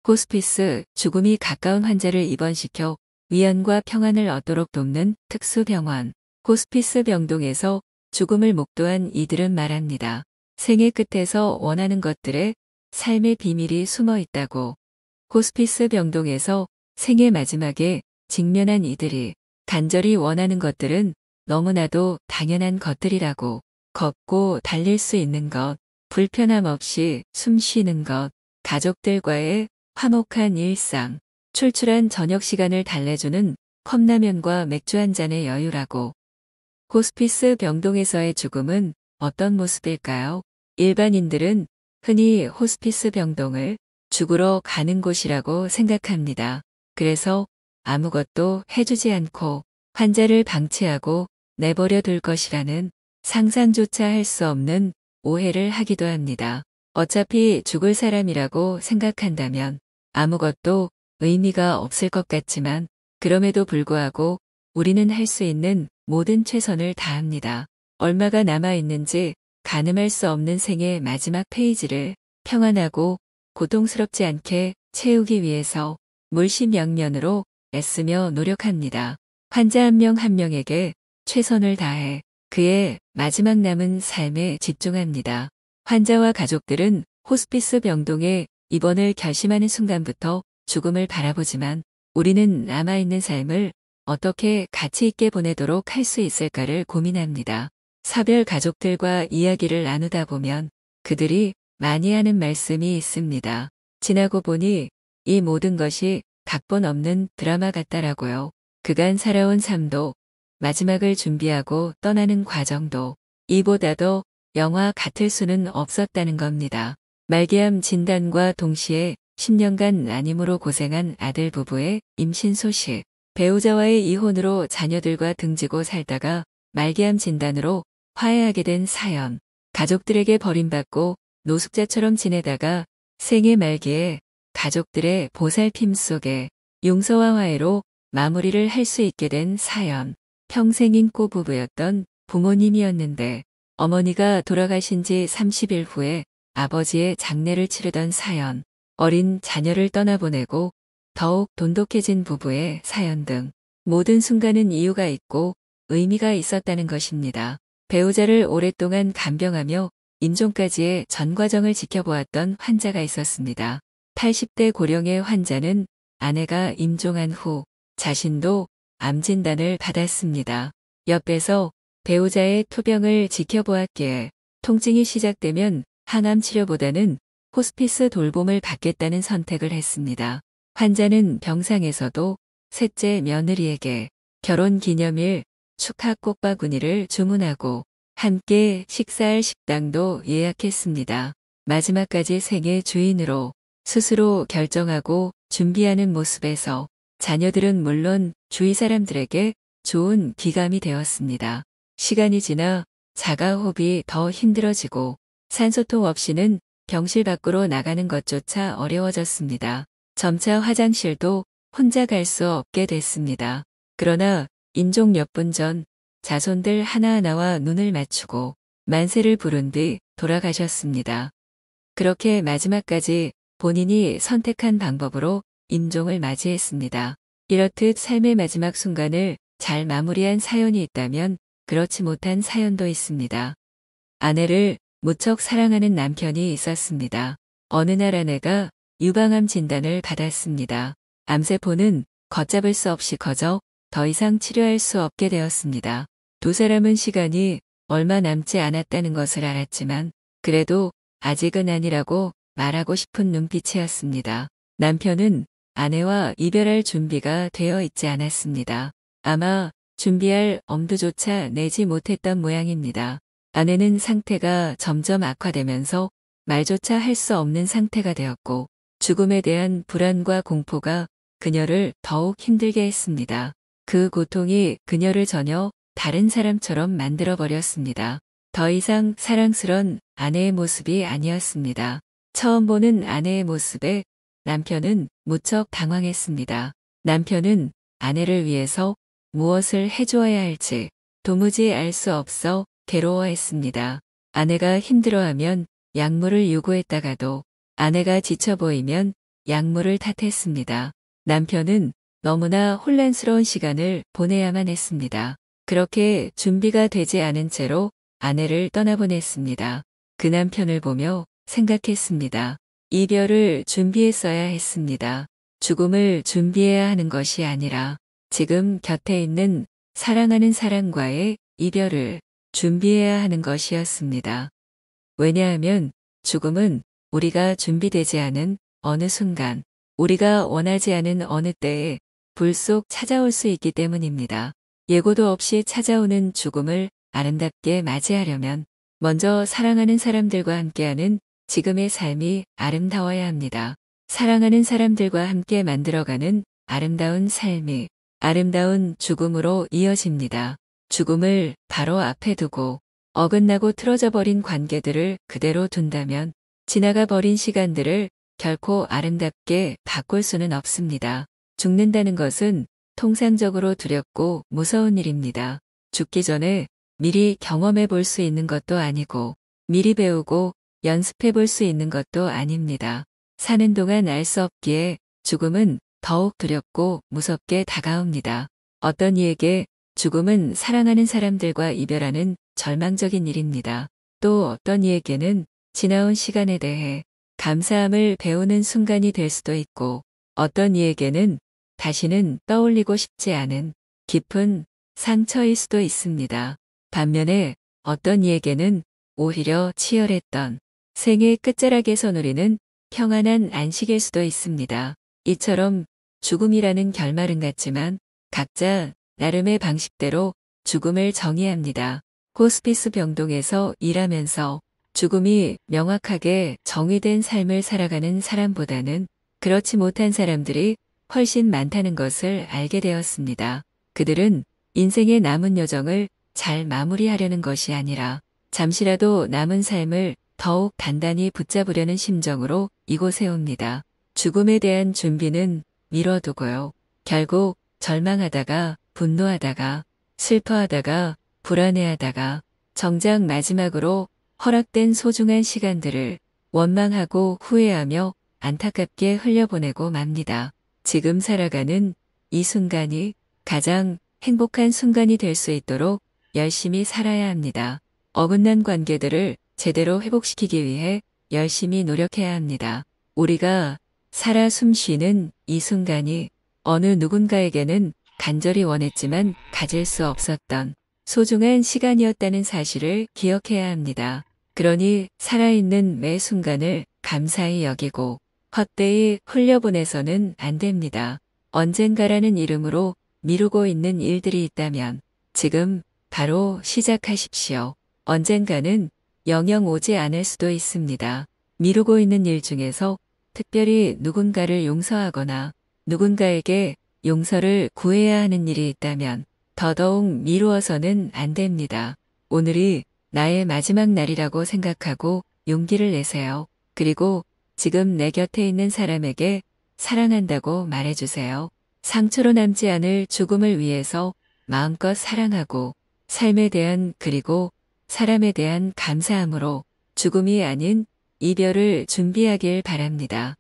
호스피스, 죽음이 가까운 환자를 입원시켜 위안과 평안을 얻도록 돕는 특수병원. 호스피스 병동에서 죽음을 목도한 이들은 말합니다. 생애 끝에서 원하는 것들에 삶의 비밀이 숨어 있다고. 호스피스 병동에서 생애 마지막에 직면한 이들이 간절히 원하는 것들은 너무나도 당연한 것들이라고. 걷고 달릴 수 있는 것, 불편함 없이 숨 쉬는 것, 가족들과의 화목한 일상, 출출한 저녁 시간을 달래주는 컵라면과 맥주 한 잔의 여유라고. 호스피스 병동에서의 죽음은 어떤 모습일까요? 일반인들은 흔히 호스피스 병동을 죽으러 가는 곳이라고 생각합니다. 그래서 아무것도 해주지 않고 환자를 방치하고 내버려 둘 것이라는 상상조차 할 수 없는 오해를 하기도 합니다. 어차피 죽을 사람이라고 생각한다면 아무것도 의미가 없을 것 같지만 그럼에도 불구하고 우리는 할 수 있는 모든 최선을 다합니다. 얼마가 남아있는지 가늠할 수 없는 생의 마지막 페이지를 평안하고 고통스럽지 않게 채우기 위해서 물심양면으로 애쓰며 노력합니다. 환자 한 명 한 명에게 최선을 다해 그의 마지막 남은 삶에 집중합니다. 환자와 가족들은 호스피스 병동에 입원을 결심하는 순간부터 죽음을 바라보지만 우리는 남아있는 삶을 어떻게 가치 있게 보내도록 할 수 있을까를 고민합니다. 사별 가족들과 이야기를 나누다 보면 그들이 많이 하는 말씀이 있습니다. 지나고 보니 이 모든 것이 각본 없는 드라마 같다라고요. 그간 살아온 삶도 마지막을 준비하고 떠나는 과정도 이보다도 영화 같을 수는 없었다는 겁니다. 말기암 진단과 동시에 10년간 난임으로 고생한 아들 부부의 임신 소식, 배우자와의 이혼으로 자녀들과 등지고 살다가 말기암 진단으로 화해하게 된 사연, 가족들에게 버림받고 노숙자처럼 지내다가 생애 말기에 가족들의 보살핌 속에 용서와 화해로 마무리를 할 수 있게 된 사연, 평생 인고 부부였던 부모님이었는데 어머니가 돌아가신 지 30일 후에 아버지의 장례를 치르던 사연, 어린 자녀를 떠나보내고 더욱 돈독해진 부부의 사연 등 모든 순간은 이유가 있고 의미가 있었다는 것입니다. 배우자를 오랫동안 간병하며 임종까지의 전 과정을 지켜보았던 환자가 있었습니다. 80대 고령의 환자는 아내가 임종한 후 자신도 암 진단을 받았습니다. 옆에서 배우자의 투병을 지켜보았기에 통증이 시작되면 항암 치료보다는 호스피스 돌봄을 받겠다는 선택을 했습니다. 환자는 병상에서도 셋째 며느리에게 결혼 기념일 축하 꽃바구니를 주문하고 함께 식사할 식당도 예약했습니다. 마지막까지 생애 주인으로 스스로 결정하고 준비하는 모습에서 자녀들은 물론 주위 사람들에게 좋은 기감이 되었습니다. 시간이 지나 자가호흡이 더 힘들어지고 산소통 없이는 병실 밖으로 나가는 것조차 어려워졌습니다. 점차 화장실도 혼자 갈 수 없게 됐습니다. 그러나 임종 몇 분 전 자손들 하나하나와 눈을 맞추고 만세를 부른 뒤 돌아가셨습니다. 그렇게 마지막까지 본인이 선택한 방법으로 임종을 맞이했습니다. 이렇듯 삶의 마지막 순간을 잘 마무리한 사연이 있다면 그렇지 못한 사연도 있습니다. 아내를 무척 사랑하는 남편이 있었습니다. 어느 날 아내가 유방암 진단을 받았습니다. 암세포는 걷잡을 수 없이 커져 더 이상 치료할 수 없게 되었습니다. 두 사람은 시간이 얼마 남지 않았다는 것을 알았지만 그래도 아직은 아니라고 말하고 싶은 눈빛이었습니다. 남편은 아내와 이별할 준비가 되어 있지 않았습니다. 아마 준비할 엄두조차 내지 못했던 모양입니다. 아내는 상태가 점점 악화되면서 말조차 할 수 없는 상태가 되었고 죽음에 대한 불안과 공포가 그녀를 더욱 힘들게 했습니다. 그 고통이 그녀를 전혀 다른 사람처럼 만들어버렸습니다. 더 이상 사랑스런 아내의 모습이 아니었습니다. 처음 보는 아내의 모습에 남편은 무척 당황했습니다. 남편은 아내를 위해서 무엇을 해주어야 할지 도무지 알 수 없어 괴로워했습니다. 아내가 힘들어하면 약물을 요구했다가도 아내가 지쳐 보이면 약물을 탓했습니다. 남편은 너무나 혼란스러운 시간을 보내야만 했습니다. 그렇게 준비가 되지 않은 채로 아내를 떠나보냈습니다. 그 남편을 보며 생각했습니다. 이별을 준비했어야 했습니다. 죽음을 준비해야 하는 것이 아니라 지금 곁에 있는 사랑하는 사람과의 이별을 준비해야 하는 것이었습니다. 왜냐하면 죽음은 우리가 준비되지 않은 어느 순간, 우리가 원하지 않은 어느 때에 불속 찾아올 수 있기 때문입니다. 예고도 없이 찾아오는 죽음을 아름답게 맞이하려면 먼저 사랑하는 사람들과 함께하는 지금의 삶이 아름다워야 합니다. 사랑하는 사람들과 함께 만들어가는 아름다운 삶이 아름다운 죽음으로 이어집니다. 죽음을 바로 앞에 두고 어긋나고 틀어져 버린 관계들을 그대로 둔다면 지나가 버린 시간들을 결코 아름답게 바꿀 수는 없습니다. 죽는다는 것은 통상적으로 두렵고 무서운 일입니다. 죽기 전에 미리 경험해 볼 수 있는 것도 아니고 미리 배우고 연습해 볼 수 있는 것도 아닙니다. 사는 동안 알 수 없기에 죽음은 더욱 두렵고 무섭게 다가옵니다. 어떤 이에게 죽음은 사랑하는 사람들과 이별하는 절망적인 일입니다. 또 어떤 이에게는 지나온 시간에 대해 감사함을 배우는 순간이 될 수도 있고 어떤 이에게는 다시는 떠올리고 싶지 않은 깊은 상처일 수도 있습니다. 반면에 어떤 이에게는 오히려 치열했던 생의 끝자락에서 누리는 평안한 안식일 수도 있습니다. 이처럼 죽음이라는 결말은 같지만 각자 나름의 방식대로 죽음을 정의합니다. 호스피스 병동에서 일하면서 죽음이 명확하게 정의된 삶을 살아가는 사람보다는 그렇지 못한 사람들이 훨씬 많다는 것을 알게 되었습니다. 그들은 인생의 남은 여정을 잘 마무리하려는 것이 아니라 잠시라도 남은 삶을 더욱 단단히 붙잡으려는 심정으로 이곳에 옵니다. 죽음에 대한 준비는 미뤄두고요. 결국 절망하다가 분노하다가 슬퍼하다가 불안해하다가 정작 마지막으로 허락된 소중한 시간들을 원망하고 후회하며 안타깝게 흘려보내고 맙니다. 지금 살아가는 이 순간이 가장 행복한 순간이 될 수 있도록 열심히 살아야 합니다. 어긋난 관계들을 제대로 회복시키기 위해 열심히 노력해야 합니다. 우리가 살아 숨쉬는 이 순간이 어느 누군가에게는 간절히 원했지만 가질 수 없었던 소중한 시간이었다는 사실을 기억해야 합니다. 그러니 살아있는 매 순간을 감사히 여기고 헛되이 흘려보내서는 안 됩니다. 언젠가라는 이름으로 미루고 있는 일들이 있다면 지금 바로 시작하십시오. 언젠가는 영영 오지 않을 수도 있습니다. 미루고 있는 일 중에서 특별히 누군가를 용서하거나 누군가에게 용서를 구해야 하는 일이 있다면 더더욱 미루어서는 안 됩니다. 오늘이 나의 마지막 날이라고 생각하고 용기를 내세요. 그리고 지금 내 곁에 있는 사람에게 사랑한다고 말해주세요. 상처로 남지 않을 죽음을 위해서 마음껏 사랑하고 삶에 대한 그리고 사람에 대한 감사함으로 죽음이 아닌 이별을 준비하길 바랍니다.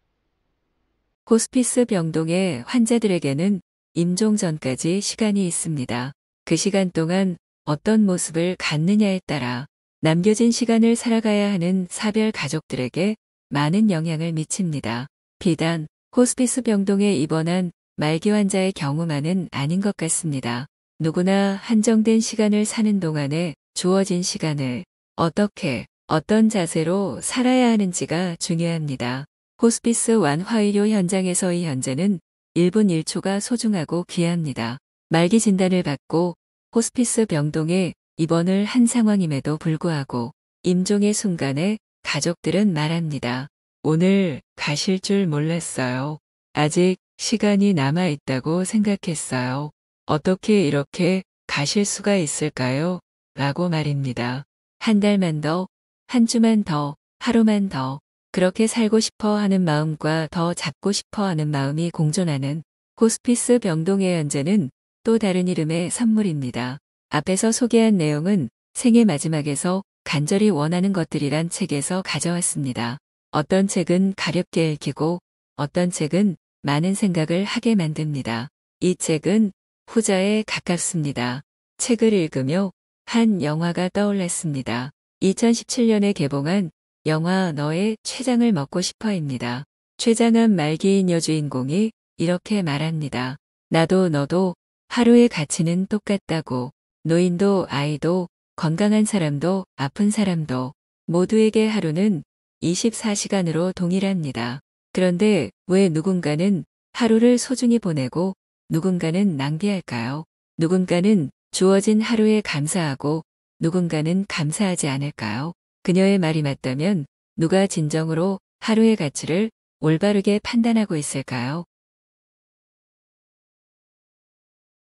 호스피스 병동의 환자들에게는 임종 전까지 시간이 있습니다. 그 시간 동안 어떤 모습을 갖느냐에 따라 남겨진 시간을 살아가야 하는 사별 가족들에게 많은 영향을 미칩니다. 비단 호스피스 병동에 입원한 말기 환자의 경우만은 아닌 것 같습니다. 누구나 한정된 시간을 사는 동안에 주어진 시간을 어떻게, 어떤 자세로 살아야 하는지가 중요합니다. 호스피스 완화의료 현장에서의 현재는 1분 1초가 소중하고 귀합니다. 말기 진단을 받고 호스피스 병동에 입원을 한 상황임에도 불구하고 임종의 순간에 가족들은 말합니다. 오늘 가실 줄 몰랐어요. 아직 시간이 남아 있다고 생각했어요. 어떻게 이렇게 가실 수가 있을까요? 라고 말입니다. 한 달만 더, 한 주만 더, 하루만 더, 그렇게 살고 싶어 하는 마음과 더 잡고 싶어 하는 마음이 공존하는 호스피스 병동의 현재는 또 다른 이름의 선물입니다. 앞에서 소개한 내용은 생의 마지막에서 간절히 원하는 것들이란 책에서 가져왔습니다. 어떤 책은 가볍게 읽히고 어떤 책은 많은 생각을 하게 만듭니다. 이 책은 후자에 가깝습니다. 책을 읽으며 한 영화가 떠올랐습니다. 2017년에 개봉한 영화 너의 췌장을 먹고 싶어입니다. 췌장암 말기인 여주인공이 이렇게 말합니다. 나도 너도 하루의 가치는 똑같다고. 노인도 아이도 건강한 사람도 아픈 사람도 모두에게 하루는 24시간으로 동일합니다. 그런데 왜 누군가는 하루를 소중히 보내고 누군가는 낭비할까요? 누군가는 주어진 하루에 감사하고 누군가는 감사하지 않을까요? 그녀의 말이 맞다면 누가 진정으로 하루의 가치를 올바르게 판단하고 있을까요?